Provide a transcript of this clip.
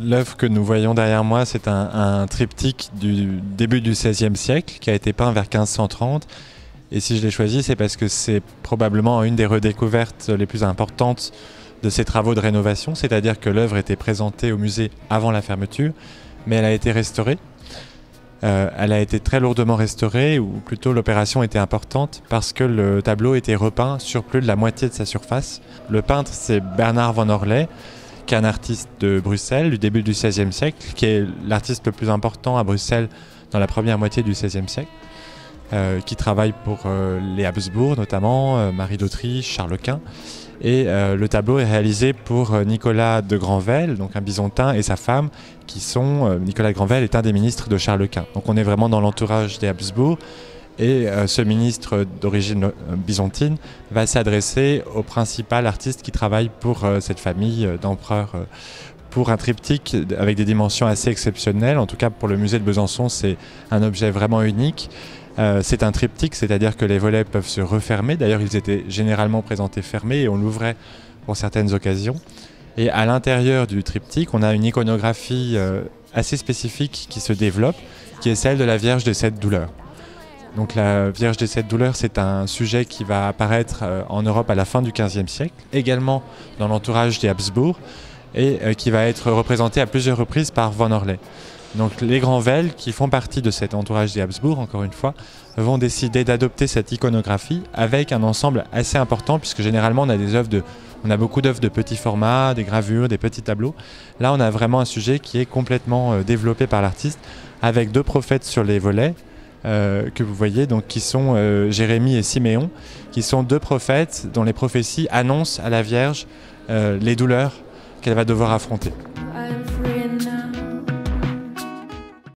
L'œuvre que nous voyons derrière moi, c'est un triptyque du début du XVIe siècle qui a été peint vers 1530. Et si je l'ai choisi, c'est parce que c'est probablement une des redécouvertes les plus importantes de ces travaux de rénovation. C'est-à-dire que l'œuvre était présentée au musée avant la fermeture, mais elle a été restaurée. Elle a été très lourdement restaurée, ou plutôt l'opération était importante parce que le tableau était repeint sur plus de la moitié de sa surface. Le peintre, c'est Bernard Van Orley, qui est un artiste de Bruxelles du début du XVIe siècle, qui est l'artiste le plus important à Bruxelles dans la première moitié du XVIe siècle, qui travaille pour les Habsbourg notamment, Marie d'Autriche, Charles Quint. Et le tableau est réalisé pour Nicolas de Granvelle, donc un Bisontin, et sa femme, qui sont... Nicolas de Granvelle est un des ministres de Charles Quint. Donc on est vraiment dans l'entourage des Habsbourg. Et ce ministre d'origine byzantine va s'adresser au principal artiste qui travaille pour cette famille d'empereurs pour un triptyque avec des dimensions assez exceptionnelles. En tout cas, pour le musée de Besançon, c'est un objet vraiment unique. C'est un triptyque, c'est-à-dire que les volets peuvent se refermer. D'ailleurs, ils étaient généralement présentés fermés et on l'ouvrait pour certaines occasions. Et à l'intérieur du triptyque, on a une iconographie assez spécifique qui se développe, qui est celle de la Vierge des Sept Douleurs. Donc la Vierge des Sept Douleurs, c'est un sujet qui va apparaître en Europe à la fin du XVe siècle, également dans l'entourage des Habsbourg, et qui va être représenté à plusieurs reprises par Van Orley. Donc les Granvelle, qui font partie de cet entourage des Habsbourg, encore une fois, vont décider d'adopter cette iconographie avec un ensemble assez important, puisque généralement on a beaucoup d'œuvres de petits formats, des gravures, des petits tableaux. Là, on a vraiment un sujet qui est complètement développé par l'artiste, avec deux prophètes sur les volets, que vous voyez, donc, qui sont Jérémie et Siméon, qui sont deux prophètes dont les prophéties annoncent à la Vierge les douleurs qu'elle va devoir affronter.